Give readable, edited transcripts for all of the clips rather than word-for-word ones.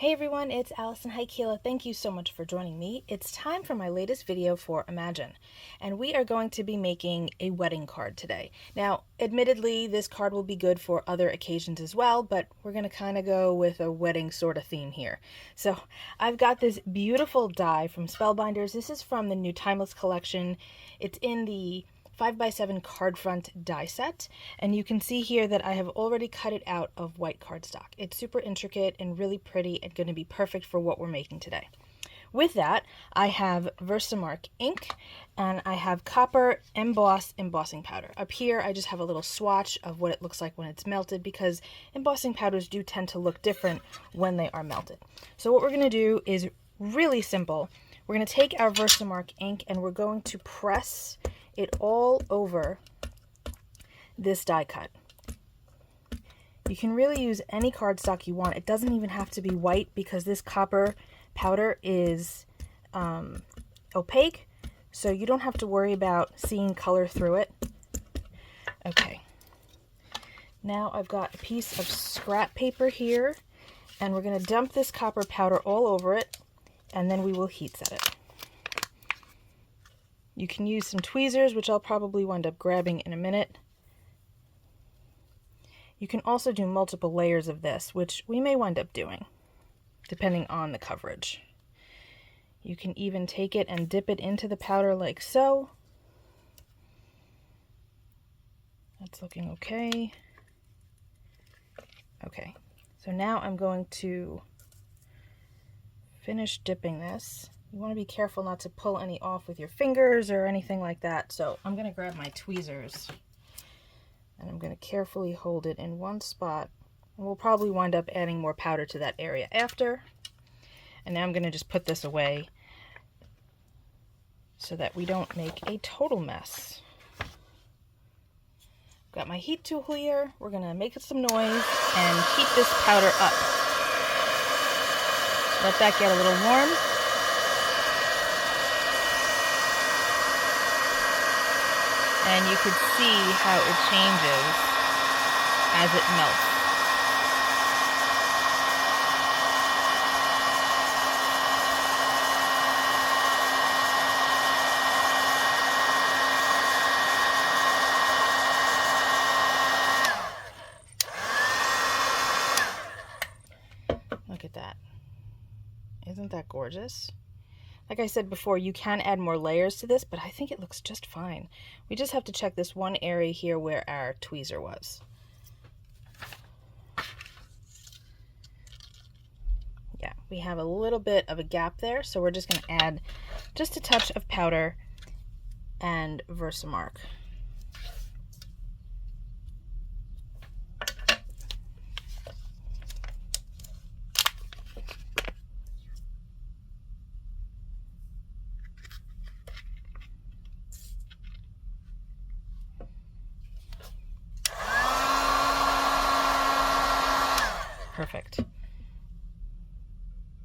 Hey everyone, it's Alison Heikkila. Thank you so much for joining me. It's time for my latest video for Imagine, and we are going to be making a wedding card today. Now, admittedly, this card will be good for other occasions as well, but we're going to kind of go with a wedding sort of theme here. So I've got this beautiful die from Spellbinders. This is from the new Timeless collection. It's in the 5x7 Cardfront die set, and you can see here that I have already cut it out of white cardstock. It's super intricate and really pretty and going to be perfect for what we're making today. With that, I have VersaMark ink and I have copper MBoss embossing powder. Up here, I just have a little swatch of what it looks like when it's melted because embossing powders do tend to look different when they are melted. So what we're going to do is really simple. We're going to take our VersaMark ink and we're going to press it all over this die cut. You can really use any cardstock you want. It doesn't even have to be white because this copper powder is opaque, so you don't have to worry about seeing color through it. Okay, now I've got a piece of scrap paper here, and we're going to dump this copper powder all over it, and then we will heat set it. You can use some tweezers, which I'll probably wind up grabbing in a minute. You can also do multiple layers of this, which we may wind up doing, depending on the coverage. You can even take it and dip it into the powder like so. That's looking okay. Okay, so now I'm going to finish dipping this. You want to be careful not to pull any off with your fingers or anything like that. So I'm going to grab my tweezers and I'm going to carefully hold it in one spot. And we'll probably wind up adding more powder to that area after. And now I'm going to just put this away so that we don't make a total mess. Got my heat tool here. We're going to make some noise and heat this powder up. Let that get a little warm. And you could see how it changes as it melts. Look at that. Isn't that gorgeous? Like I said before, you can add more layers to this, but I think it looks just fine. We just have to check this one area here where our tweezer was. Yeah, we have a little bit of a gap there, so we're just going to add just a touch of powder and VersaMark. Perfect.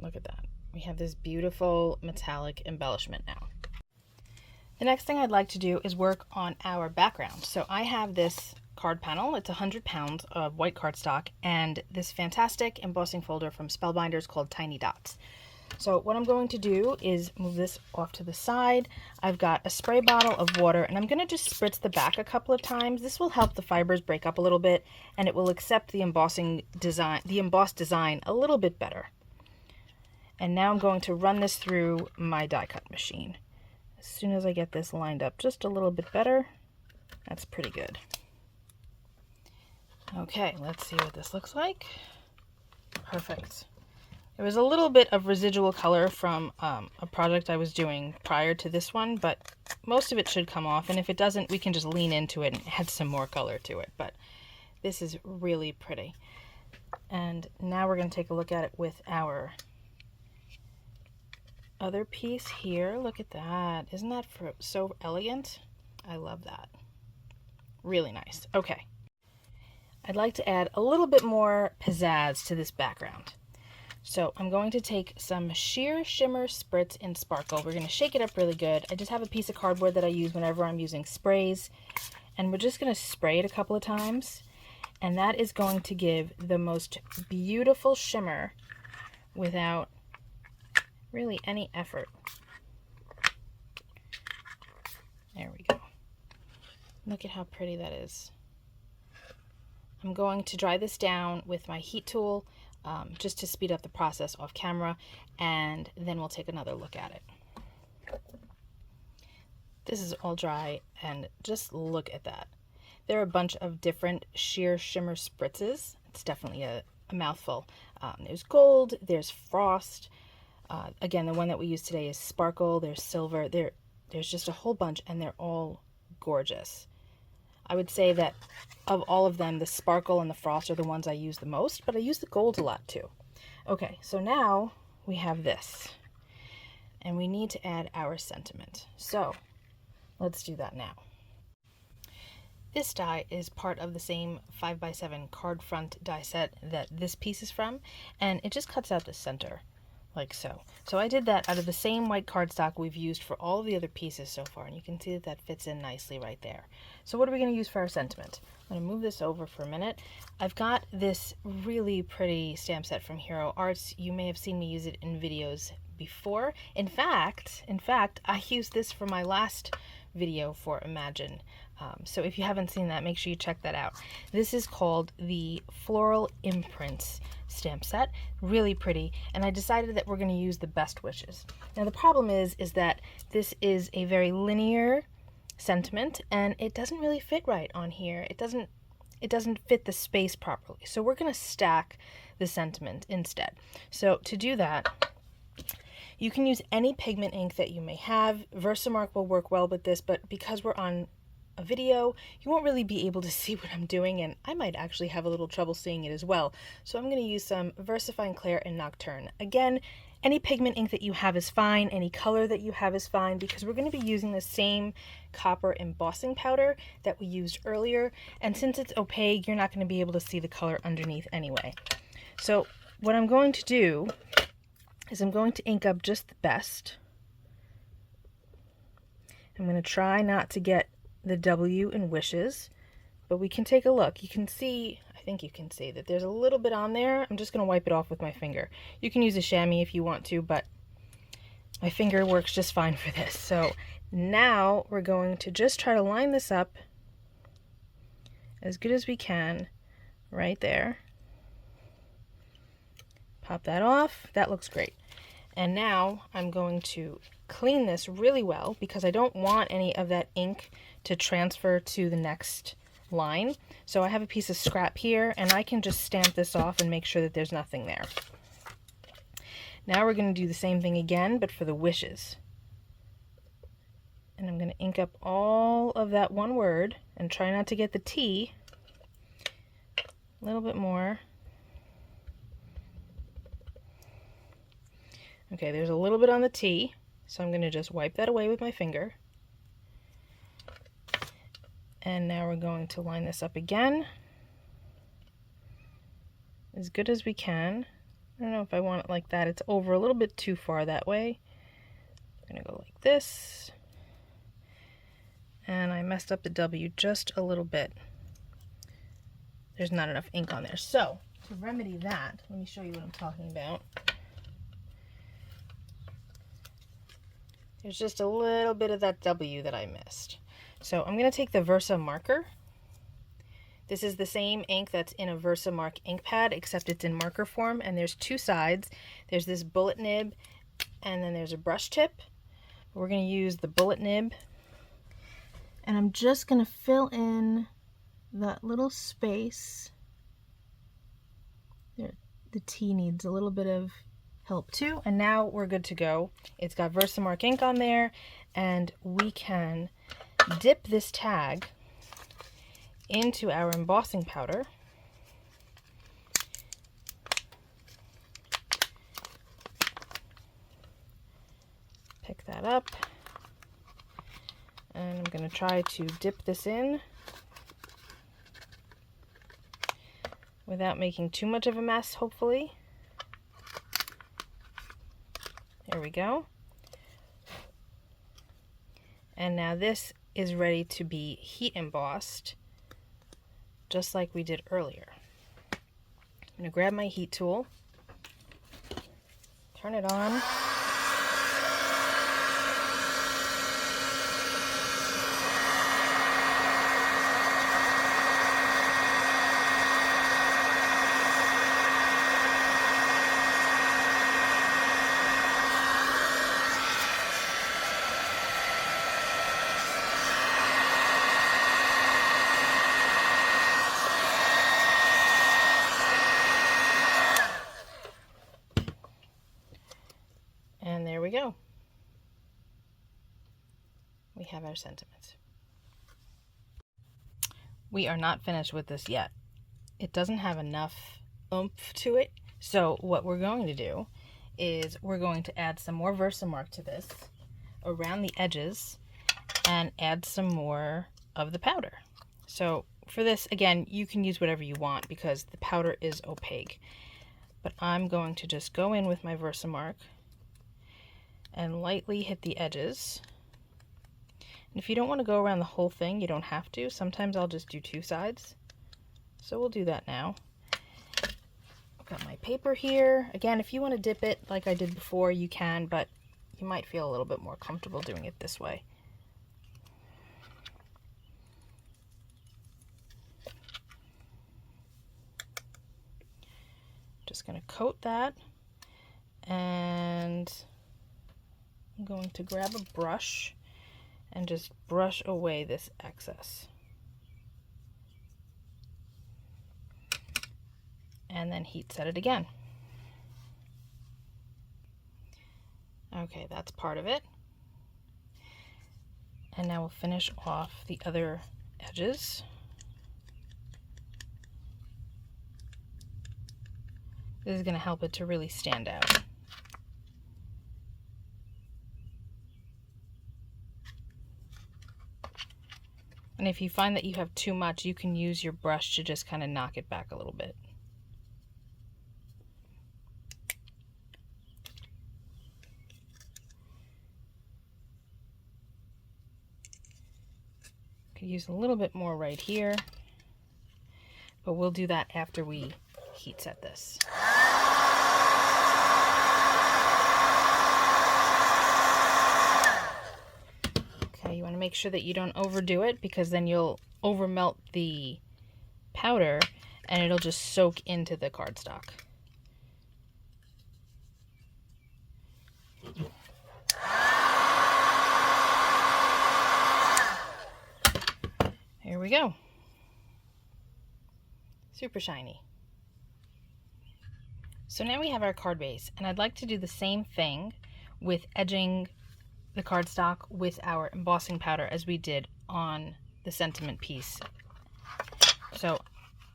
Look at that. We have this beautiful metallic embellishment now. The next thing I'd like to do is work on our background. So I have this card panel. It's 100 pounds of white cardstock and this fantastic embossing folder from Spellbinders called Tiny Dots. So what I'm going to do is move this off to the side. I've got a spray bottle of water and I'm going to just spritz the back a couple of times. This will help the fibers break up a little bit and it will accept the embossing design, the embossed design a little bit better. And now I'm going to run this through my die cut machine. As soon as I get this lined up just a little bit better, that's pretty good. Okay, let's see what this looks like. Perfect. There was a little bit of residual color from a project I was doing prior to this one, but most of it should come off, and if it doesn't, we can just lean into it and add some more color to it, but this is really pretty. And now we're going to take a look at it with our other piece here. Look at that. Isn't that so elegant? I love that. Really nice. Okay. I'd like to add a little bit more pizzazz to this background. So I'm going to take some sheer shimmer spritz in sparkle. We're going to shake it up really good. I just have a piece of cardboard that I use whenever I'm using sprays, and we're just going to spray it a couple of times, and that is going to give the most beautiful shimmer without really any effort. There we go. Look at how pretty that is. I'm going to dry this down with my heat tool just to speed up the process off camera, and then we'll take another look at it. This is all dry, and just look at that. There are a bunch of different sheer shimmer spritzes. It's definitely a mouthful. There's gold, there's frost. Again, the one that we use today is sparkle, there's silver. There's just a whole bunch, and they're all gorgeous. I would say that of all of them, the sparkle and the frost are the ones I use the most, but I use the gold a lot too. Okay, so now we have this, and we need to add our sentiment. So let's do that now. This die is part of the same 5x7 Cardfront die set that this piece is from, and it just cuts out the center, like so. So I did that out of the same white cardstock we've used for all of the other pieces so far, and you can see that that fits in nicely right there. So what are we going to use for our sentiment? I'm going to move this over for a minute. I've got this really pretty stamp set from Hero Arts. You may have seen me use it in videos before. In fact, I used this for my last video for Imagine. So if you haven't seen that, make sure you check that out. This is called the Floral Imprints stamp set. Really pretty, and I decided that we're going to use the Best Wishes. Now the problem is that this is a very linear sentiment, and it doesn't really fit right on here. It doesn't fit the space properly. So we're going to stack the sentiment instead. So to do that, you can use any pigment ink that you may have. VersaMark will work well with this, but because we're on a video, you won't really be able to see what I'm doing, and I might actually have a little trouble seeing it as well. So I'm going to use some VersaFine, Clair, and Nocturne. Again, any pigment ink that you have is fine, any color that you have is fine, because we're going to be using the same copper embossing powder that we used earlier, and since it's opaque, you're not going to be able to see the color underneath anyway. So what I'm going to do is I'm going to ink up just the best. I'm going to try not to get the W in wishes, but we can take a look. You can see, I think you can see that there's a little bit on there. I'm just going to wipe it off with my finger. You can use a chamois if you want to, but my finger works just fine for this. So now we're going to just try to line this up as good as we can right there. Pop that off. That looks great. And now I'm going to clean this really well because I don't want any of that ink to transfer to the next line. So I have a piece of scrap here, and I can just stamp this off and make sure that there's nothing there. Now we're going to do the same thing again, but for the wishes. And I'm going to ink up all of that one word and try not to get the T. A little bit more. Okay, there's a little bit on the T, so I'm going to just wipe that away with my finger. And now we're going to line this up again as good as we can. I don't know if I want it like that. It's over a little bit too far that way. I'm going to go like this. And I messed up the W just a little bit. There's not enough ink on there. So, to remedy that, let me show you what I'm talking about. There's just a little bit of that W that I missed. So I'm going to take the Versa marker. This is the same ink that's in a VersaMark ink pad, except it's in marker form, and there's two sides. There's this bullet nib, and then there's a brush tip. We're going to use the bullet nib, and I'm just going to fill in that little space. There, the T needs a little bit of help too, and now we're good to go. It's got VersaMark ink on there, and we can dip this tag into our embossing powder. Pick that up, and I'm going to try to dip this in without making too much of a mess, hopefully. There we go. And now this is ready to be heat embossed, just like we did earlier. I'm going to grab my heat tool. turn it on. And there we go. We have our sentiments. We are not finished with this yet. It doesn't have enough oomph to it. So what we're going to do is we're going to add some more VersaMark to this around the edges and add some more of the powder. So for this, again, you can use whatever you want because the powder is opaque. But I'm going to just go in with my VersaMark and lightly hit the edges. And if you don't want to go around the whole thing, you don't have to. Sometimes I'll just do two sides. So we'll do that now. I've got my paper here. Again, if you want to dip it like I did before, you can, but you might feel a little bit more comfortable doing it this way. Just going to coat that, and I'm going to grab a brush and just brush away this excess. And then heat set it again. Okay, that's part of it. And now we'll finish off the other edges. This is going to help it to really stand out. And if you find that you have too much, you can use your brush to just kind of knock it back a little bit. Could use a little bit more right here, but we'll do that after we heat set this. Okay, you want to make sure that you don't overdo it because then you'll over melt the powder and it'll just soak into the cardstock. Here we go. Super shiny. So now we have our card base, and I'd like to do the same thing with edging the cardstock with our embossing powder as we did on the sentiment piece. So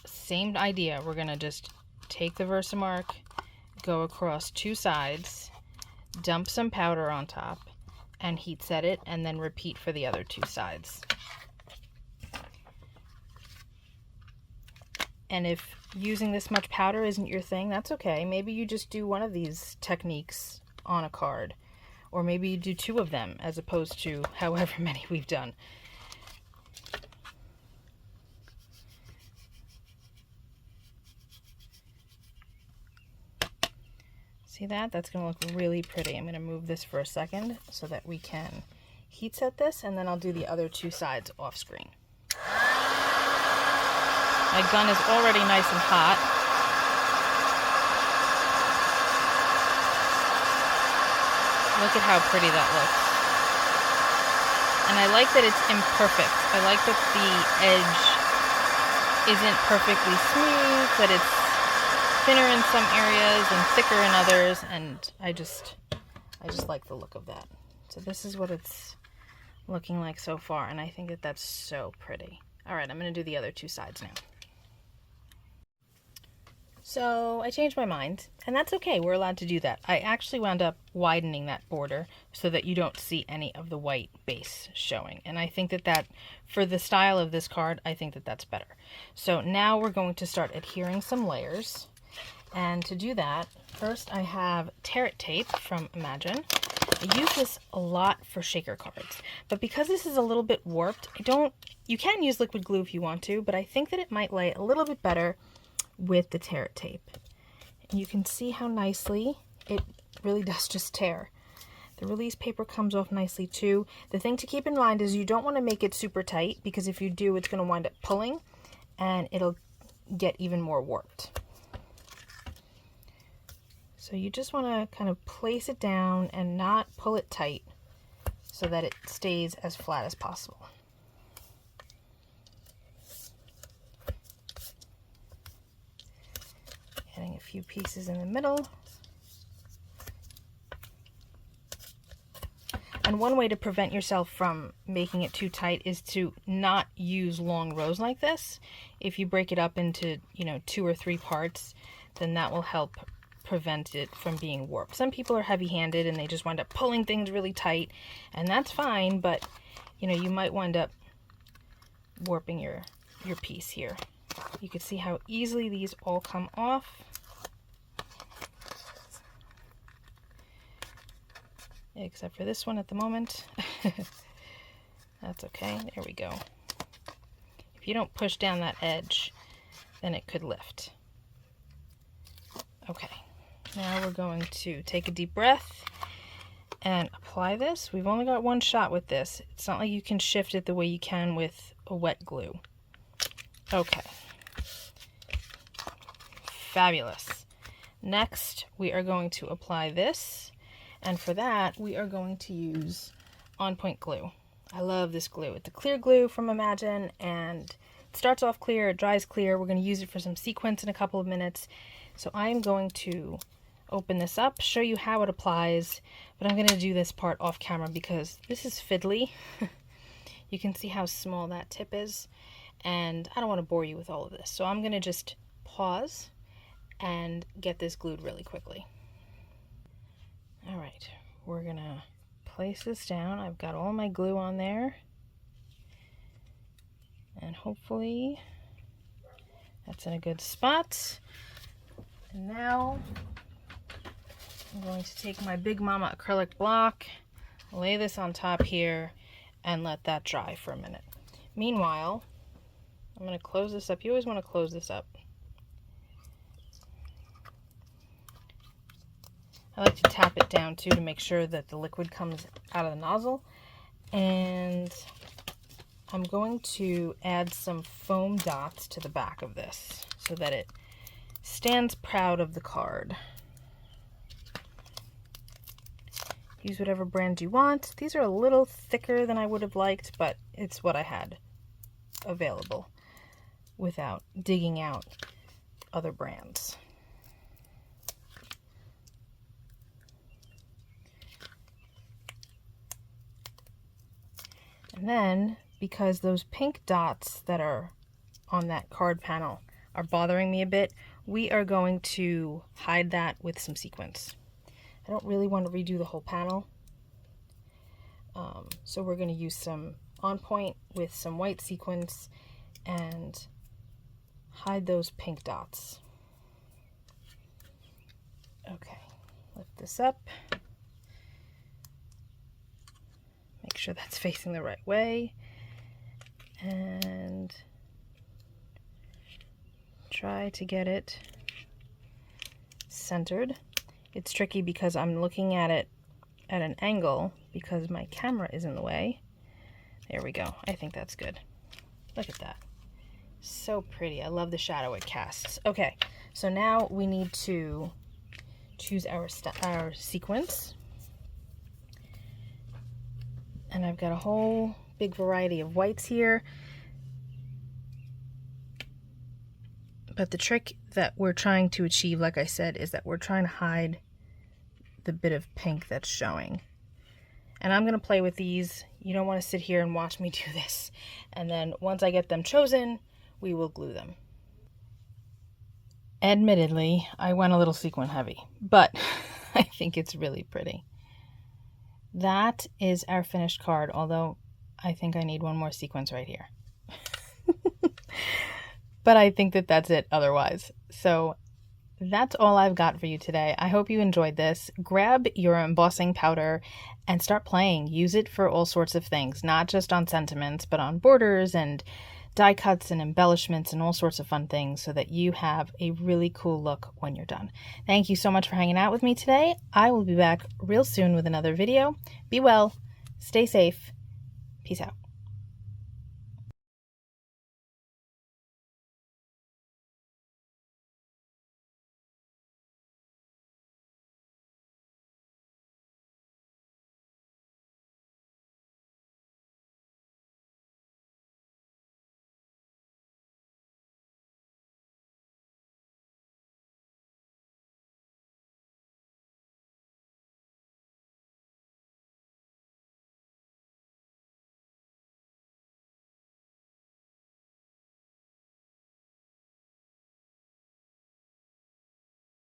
same idea, we're going to just take the VersaMark, go across two sides, dump some powder on top, and heat set it, and then repeat for the other two sides. And if using this much powder isn't your thing, that's okay. Maybe you just do one of these techniques on a card. Or maybe you do two of them as opposed to however many we've done. See that? That's going to look really pretty. I'm going to move this for a second so that we can heat set this, and then I'll do the other two sides off screen. My gun is already nice and hot. Look at how pretty that looks. And I like that it's imperfect. I like that the edge isn't perfectly smooth, that it's thinner in some areas and thicker in others, and I just like the look of that. So this is what it's looking like so far, and I think that that's so pretty. All right, I'm going to do the other two sides now. So I changed my mind, and that's okay. We're allowed to do that. I actually wound up widening that border so that you don't see any of the white base showing. And I think that for the style of this card, I think that that's better. So now we're going to start adhering some layers. And to do that, first I have Tear It tape from Imagine. I use this a lot for shaker cards, but because this is a little bit warped, you can use liquid glue if you want to, but I think that it might lay a little bit better with the Tear It tape. And you can see how nicely it really does just tear. The release paper comes off nicely too. The thing to keep in mind is you don't want to make it super tight, because if you do, it's going to wind up pulling and it'll get even more warped. So you just want to kind of place it down and not pull it tight so that it stays as flat as possible. Adding a few pieces in the middle. And one way to prevent yourself from making it too tight is to not use long rows like this. If you break it up into, 2 or 3 parts, then that will help prevent it from being warped. Some people are heavy-handed and they just wind up pulling things really tight, and that's fine, but you might wind up warping your piece here. You can see how easily these all come off. Except for this one at the moment. That's okay. There we go. If you don't push down that edge, then it could lift. Okay. Now we're going to take a deep breath and apply this. We've only got one shot with this. It's not like you can shift it the way you can with a wet glue. Okay. Fabulous. Next, we are going to apply this. And for that, we are going to use On Point glue. I love this glue. It's a clear glue from Imagine, and it starts off clear, it dries clear. We're going to use it for some sequins in a couple of minutes. So I'm going to open this up, show you how it applies, but I'm going to do this part off camera because this is fiddly. You can see how small that tip is, and I don't want to bore you with all of this. So I'm going to just pause and get this glued really quickly. All right, we're gonna place this down. I've got all my glue on there, and hopefully that's in a good spot. And now I'm going to take my Big Mama acrylic block, lay this on top here, and let that dry for a minute. Meanwhile, I'm going to close this up. You always want to close this up. I like to tap it down too to make sure that the liquid comes out of the nozzle. And I'm going to add some foam dots to the back of this so that it stands proud of the card. Use whatever brand you want. These are a little thicker than I would have liked, but it's what I had available without digging out other brands. And then, because those pink dots that are on that card panel are bothering me a bit, we are going to hide that with some sequins. I don't really want to redo the whole panel. So we're going to use some On Point with some white sequins and hide those pink dots. Okay, lift this up. Make sure that's facing the right way, and try to get it centered. It's tricky because I'm looking at it at an angle because my camera is in the way. There we go. I think that's good. Look at that. So pretty. I love the shadow it casts. Okay, so now we need to choose our sequins. And I've got a whole big variety of whites here. But the trick that we're trying to achieve, like I said, is that we're trying to hide the bit of pink that's showing. And I'm going to play with these. You don't want to sit here and watch me do this. And then once I get them chosen, we will glue them. Admittedly, I went a little sequin heavy, but I think it's really pretty. That is our finished card, although I think I need one more sequence right here. But I think that that's it otherwise. So that's all I've got for you today. I hope you enjoyed this. Grab your embossing powder and start playing. Use it for all sorts of things, not just on sentiments, but on borders and die cuts and embellishments and all sorts of fun things so that you have a really cool look when you're done. Thank you so much for hanging out with me today. I will be back real soon with another video. Be well, stay safe, peace out.